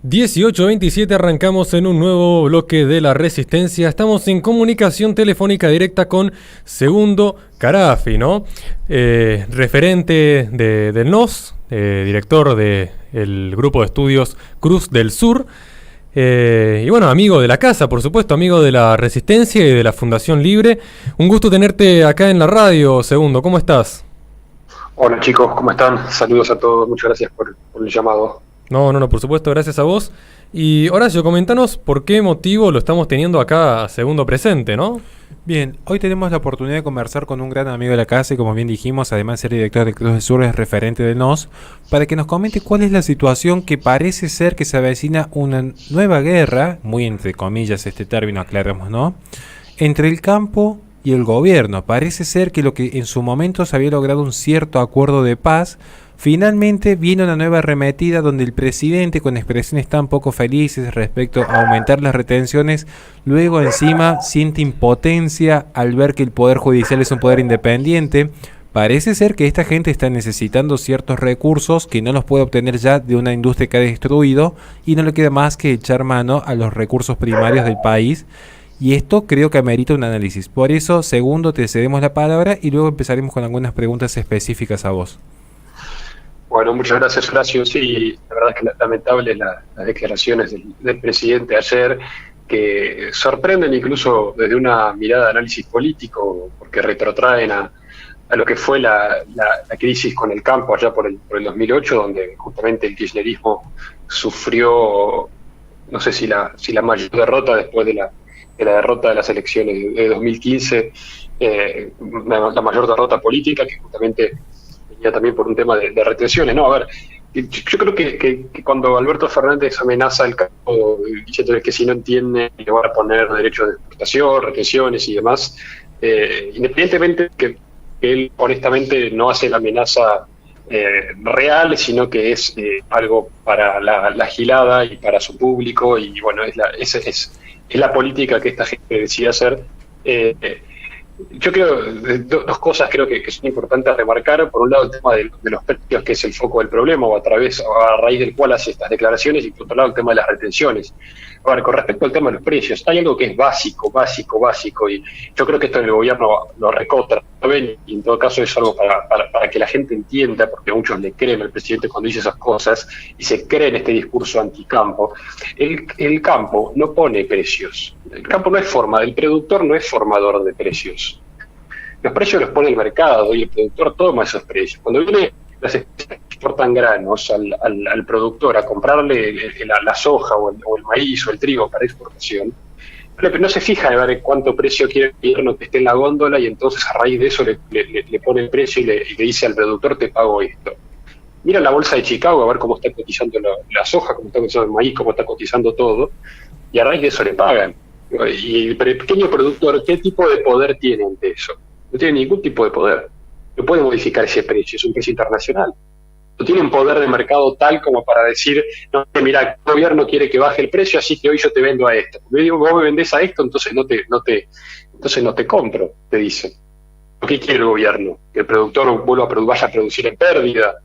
18:27 arrancamos en un nuevo bloque de La Resistencia. Estamos en comunicación telefónica directa con Segundo Carafi, ¿no? Referente del NOS, director del grupo de estudios Cruz del Sur. Y bueno, amigo de la casa, por supuesto, amigo de La Resistencia y de la Fundación Libre. Un gusto tenerte acá en la radio, Segundo. ¿Cómo estás? Hola chicos, ¿cómo están? Saludos a todos, muchas gracias por el llamado. No, por supuesto, gracias a vos. Y Horacio, comentanos por qué motivo lo estamos teniendo acá a Segundo presente, ¿no? Bien, hoy tenemos la oportunidad de conversar con un gran amigo de la casa y, como bien dijimos, además de ser director de Cruz del Sur, es referente del NOS, para que nos comente cuál es la situación que parece ser que se avecina una nueva guerra, muy entre comillas este término, aclaremos, ¿no?, entre el campo y el gobierno. Parece ser que lo que en su momento se había logrado un cierto acuerdo de paz, finalmente viene una nueva arremetida donde el presidente, con expresiones tan poco felices respecto a aumentar las retenciones, luego encima siente impotencia al ver que el Poder Judicial es un poder independiente. Parece ser que esta gente está necesitando ciertos recursos que no los puede obtener ya de una industria que ha destruido y no le queda más que echar mano a los recursos primarios del país. Y esto creo que amerita un análisis. Por eso, Segundo, te cedemos la palabra y luego empezaremos con algunas preguntas específicas a vos. Bueno, muchas gracias Horacio. Sí, la verdad es que lamentables las declaraciones del presidente ayer, que sorprenden incluso desde una mirada de análisis político, porque retrotraen a lo que fue la crisis con el campo allá por el 2008, donde justamente el kirchnerismo sufrió, no sé si la mayor derrota después de la derrota de las elecciones de 2015, la mayor derrota política, que justamente venía también por un tema de retenciones. No, a ver, yo creo que cuando Alberto Fernández amenaza el campo diciendo que si no entiende le van a poner derechos de exportación, retenciones y demás, independientemente que él honestamente no hace la amenaza real, sino que es algo para la gilada y para su público, y bueno, es la política que esta gente decide hacer. Yo creo, dos cosas creo que son importantes remarcar. Por un lado, el tema de los precios, que es el foco del problema, o a raíz del cual hace estas declaraciones, y por otro lado, el tema de las retenciones. Ahora, con respecto al tema de los precios, hay algo que es básico, y yo creo que esto en el gobierno lo recontra, ¿ven? Y en todo caso es algo para que la gente entienda, porque muchos le creen al presidente cuando dice esas cosas, y se creen este discurso anticampo. El campo no pone precios. El campo no es el productor no es formador de precios. Los precios los pone el mercado y el productor toma esos precios. Cuando viene las empresas que exportan granos al productor a comprarle la soja o el maíz o el trigo para exportación, no se fija en ver cuánto precio quiere el gobierno que esté en la góndola, y entonces a raíz de eso le pone el precio y le dice al productor: te pago esto. Mira la bolsa de Chicago a ver cómo está cotizando la soja, cómo está cotizando el maíz, cómo está cotizando todo, y a raíz de eso le pagan. Y el pequeño productor, ¿qué tipo de poder tiene ante eso? No tiene ningún tipo de poder. No puede modificar ese precio, es un precio internacional. No tiene un poder de mercado tal como para decir: no, mira, el gobierno quiere que baje el precio, así que hoy yo te vendo a esto. Yo digo, vos me vendés a esto, entonces no te compro, te dice. ¿Qué quiere el gobierno? Que el productor vaya a producir en pérdida.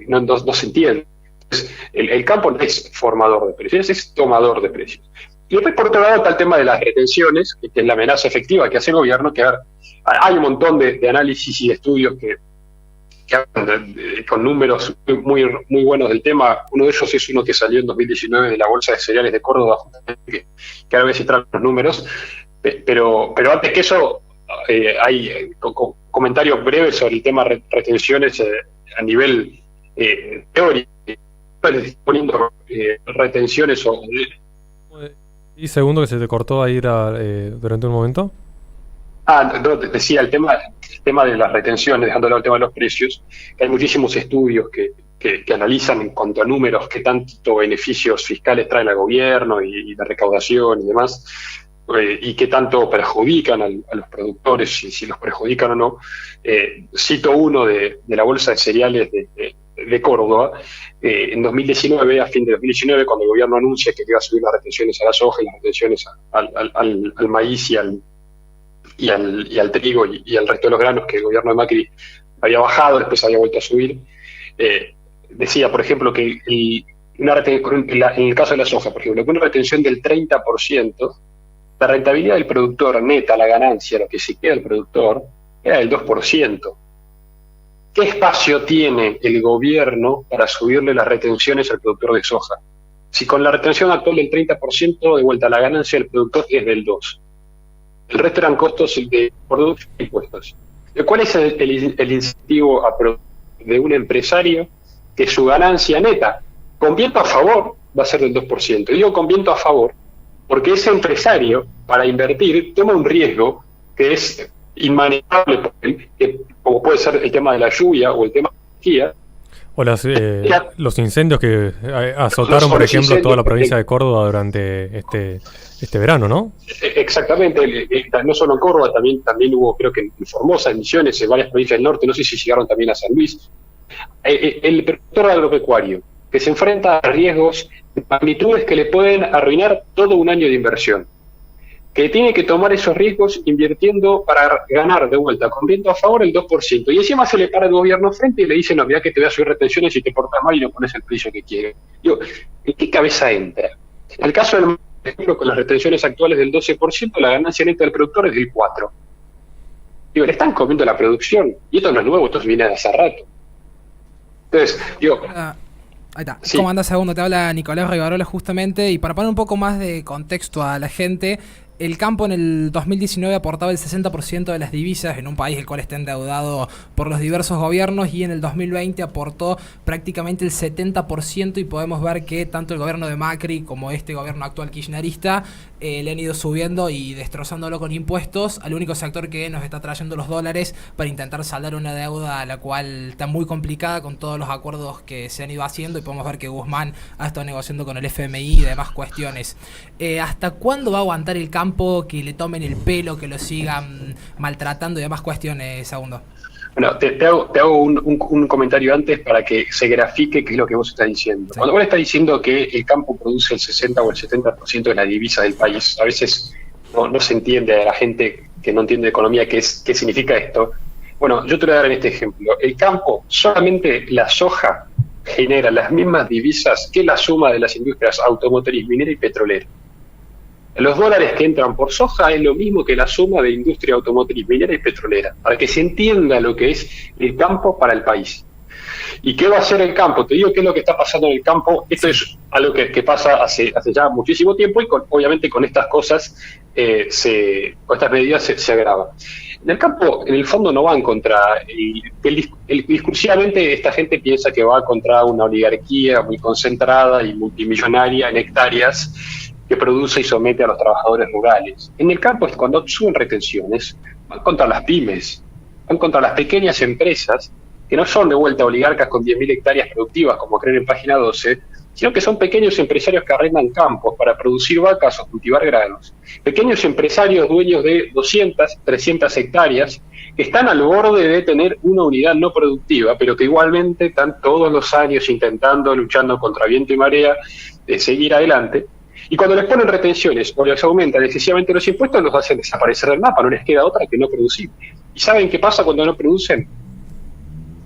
No se entiende. Entonces, el campo no es formador de precios, es tomador de precios. Y después, por otro lado, está el tema de las retenciones, que es la amenaza efectiva que hace el gobierno, que hay un montón de análisis y de estudios que hablan con números muy buenos del tema. Uno de ellos es uno que salió en 2019 de la Bolsa de Cereales de Córdoba, que ahora voy a citar los números, pero antes que eso, hay comentarios breves sobre el tema retenciones a nivel teórico, poniendo retenciones o... Y Segundo, que se te cortó ahí durante un momento. No, decía el tema de las retenciones, dejando el tema de los precios, que hay muchísimos estudios que analizan en cuanto a números qué tanto beneficios fiscales traen al gobierno y de recaudación y demás, y qué tanto perjudican a los productores, si los perjudican o no. Cito uno de la Bolsa de Cereales de Córdoba. En 2019, a fin de 2019, cuando el gobierno anuncia que iba a subir las retenciones a la soja y las retenciones al maíz y al trigo y al resto de los granos, que el gobierno de Macri había bajado, después había vuelto a subir, decía, por ejemplo, que en el caso de la soja, por ejemplo, con una retención del 30%, la rentabilidad del productor neta, la ganancia, lo que se queda el productor, era del 2%. ¿Qué espacio tiene el gobierno para subirle las retenciones al productor de soja? Si con la retención actual del 30%, de vuelta la ganancia del productor es del 2%. El resto eran costos de producción e impuestos. ¿Cuál es el incentivo de un empresario que su ganancia neta, con viento a favor, va a ser del 2%? Y digo con viento a favor porque ese empresario, para invertir, toma un riesgo que es inmanejable por él, como puede ser el tema de la lluvia o el tema de la energía. O los incendios que azotaron, por ejemplo, toda la provincia de Córdoba durante este verano, ¿no? Exactamente, no solo en Córdoba, también hubo, creo que en Formosa, en Misiones, en varias provincias del norte, no sé si llegaron también a San Luis. El productor agropecuario, que se enfrenta a riesgos de magnitudes que le pueden arruinar todo un año de inversión, que tiene que tomar esos riesgos invirtiendo para ganar de vuelta con viento a favor el 2%. Y encima se le para el gobierno frente y le dice, no, mira que te voy a subir retenciones si te portas mal y no pones el precio que quieres. Digo, ¿en qué cabeza entra? En el caso del ejemplo, con las retenciones actuales del 12%, la ganancia neta del productor es del 4%. Digo, le están comiendo la producción. Y esto no es nuevo, esto viene de hace rato. Entonces, digo... Ahí está. Sí. ¿Cómo andás, Segundo? Te habla Nicolás Rivarola justamente. Y para poner un poco más de contexto a la gente, el campo en el 2019 aportaba el 60% de las divisas en un país el cual está endeudado por los diversos gobiernos, y en el 2020 aportó prácticamente el 70%, y podemos ver que tanto el gobierno de Macri como este gobierno actual kirchnerista le han ido subiendo y destrozándolo con impuestos al único sector que nos está trayendo los dólares para intentar saldar una deuda a la cual está muy complicada con todos los acuerdos que se han ido haciendo, y podemos ver que Guzmán ha estado negociando con el FMI y demás cuestiones. ¿Hasta cuándo va a aguantar el campo que le tomen el pelo, que lo sigan maltratando y demás cuestiones, Segundo? Bueno, te hago un comentario antes para que se grafique qué es lo que vos estás diciendo. Sí. Cuando vos estás diciendo que el campo produce el 60 o el 70% de la divisa del país, a veces no se entiende a la gente que no entiende de economía qué significa esto. Bueno, yo te voy a dar en este ejemplo. El campo, solamente la soja genera las mismas divisas que la suma de las industrias automotriz, minera y petrolera. Los dólares que entran por soja es lo mismo que la suma de industria automotriz, minera y petrolera, para que se entienda lo que es el campo para el país. ¿Y qué va a hacer el campo? Te digo qué es lo que está pasando en el campo. Esto es algo que pasa hace ya muchísimo tiempo, y obviamente con estas cosas, con estas medidas se agrava. En el campo, en el fondo, no van contra... discursivamente esta gente piensa que va contra una oligarquía muy concentrada y multimillonaria en hectáreas, que produce y somete a los trabajadores rurales. En el campo, cuando suben retenciones, van contra las pymes, van contra las pequeñas empresas, que no son de vuelta oligarcas con 10.000 hectáreas productivas, como creen en Página 12, sino que son pequeños empresarios que arrendan campos para producir vacas o cultivar granos. Pequeños empresarios dueños de 200, 300 hectáreas, que están al borde de tener una unidad no productiva, pero que igualmente están todos los años intentando, luchando contra viento y marea, de seguir adelante. Y cuando les ponen retenciones o les aumentan excesivamente los impuestos, los hacen desaparecer del mapa, no les queda otra que no producir. ¿Y saben qué pasa cuando no producen?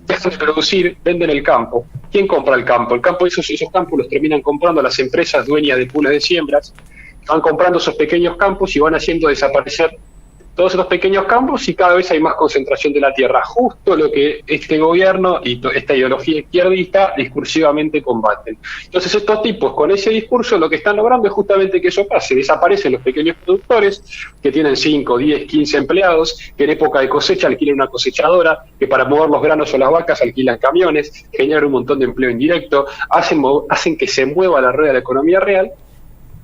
Dejan de producir, venden el campo. ¿Quién compra el campo? El campo, esos campos los terminan comprando las empresas dueñas de pools de siembras, van comprando esos pequeños campos y van haciendo desaparecer todos esos pequeños campos, y cada vez hay más concentración de la tierra, justo lo que este gobierno y esta ideología izquierdista discursivamente combaten. Entonces estos tipos con ese discurso lo que están logrando es justamente que eso pase, desaparecen los pequeños productores que tienen 5, 10, 15 empleados, que en época de cosecha alquilan una cosechadora, que para mover los granos o las vacas alquilan camiones, generan un montón de empleo indirecto, hacen que se mueva la rueda de la economía real,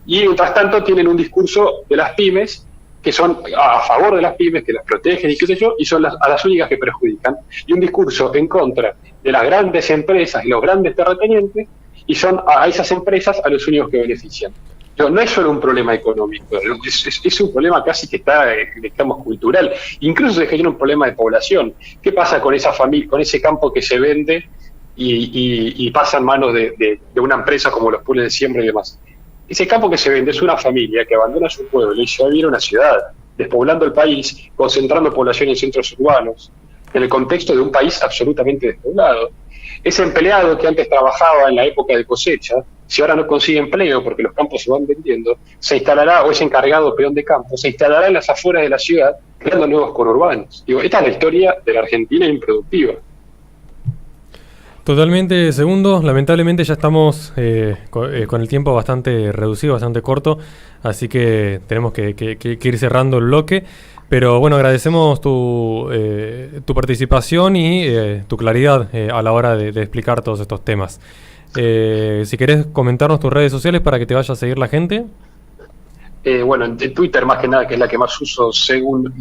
y mientras tanto tienen un discurso de las pymes que son a favor de las pymes, que las protegen y qué sé yo, y son a las únicas que perjudican, y un discurso en contra de las grandes empresas y los grandes terratenientes, y son a esas empresas a los únicos que benefician. Pero no es solo un problema económico, es un problema casi que está, digamos, cultural, incluso se genera un problema de población. ¿Qué pasa con esa familia, con ese campo que se vende y pasa en manos de una empresa como los pools de siembra y demás? Ese campo que se vende es una familia que abandona su pueblo y se va a vivir a una ciudad, despoblando el país, concentrando población en centros urbanos, en el contexto de un país absolutamente despoblado. Ese empleado que antes trabajaba en la época de cosecha, si ahora no consigue empleo porque los campos se van vendiendo, se instalará, o es encargado peón de campo, se instalará en las afueras de la ciudad creando nuevos conurbanos. Digo, esta es la historia de la Argentina improductiva. Totalmente, segundo. Lamentablemente ya estamos con el tiempo bastante reducido, bastante corto, así que tenemos que ir cerrando el bloque. Pero bueno, agradecemos tu participación y tu claridad a la hora de explicar todos estos temas. Si querés comentarnos tus redes sociales para que te vaya a seguir la gente. Bueno, en Twitter más que nada, que es la que más uso, según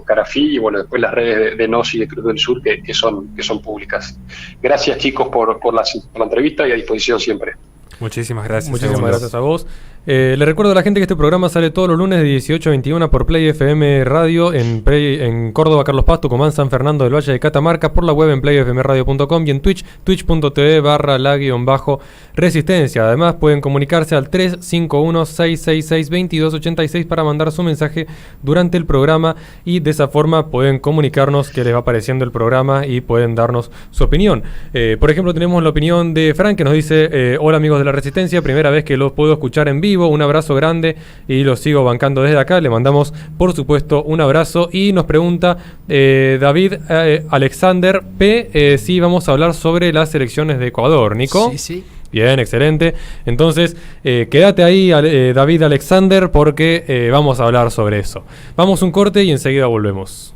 _Carafí, y bueno, después las redes de NOS y de Cruz del Sur que son públicas. Gracias, chicos, por la entrevista y a disposición siempre. Muchísimas gracias. Muchísimas gracias a vos. Le recuerdo a la gente que este programa sale todos los lunes de 18 a 21 por Play FM Radio en Córdoba, Carlos Paz, Tucumán, San Fernando del Valle de Catamarca, por la web en playfmradio.com y en Twitch, twitch.tv/la_resistencia. Además pueden comunicarse al 351-666-2286 para mandar su mensaje durante el programa y de esa forma pueden comunicarnos qué les va pareciendo el programa y pueden darnos su opinión. Por ejemplo, tenemos la opinión de Frank que nos dice: hola amigos de la Resistencia, primera vez que los puedo escuchar en vivo, un abrazo grande y los sigo bancando desde acá. Le mandamos por supuesto un abrazo y nos pregunta David Alexander P si vamos a hablar sobre las elecciones de Ecuador. Nico. Sí, sí. Bien, excelente. Entonces, quédate ahí, David Alexander, porque vamos a hablar sobre eso. Vamos un corte y enseguida volvemos.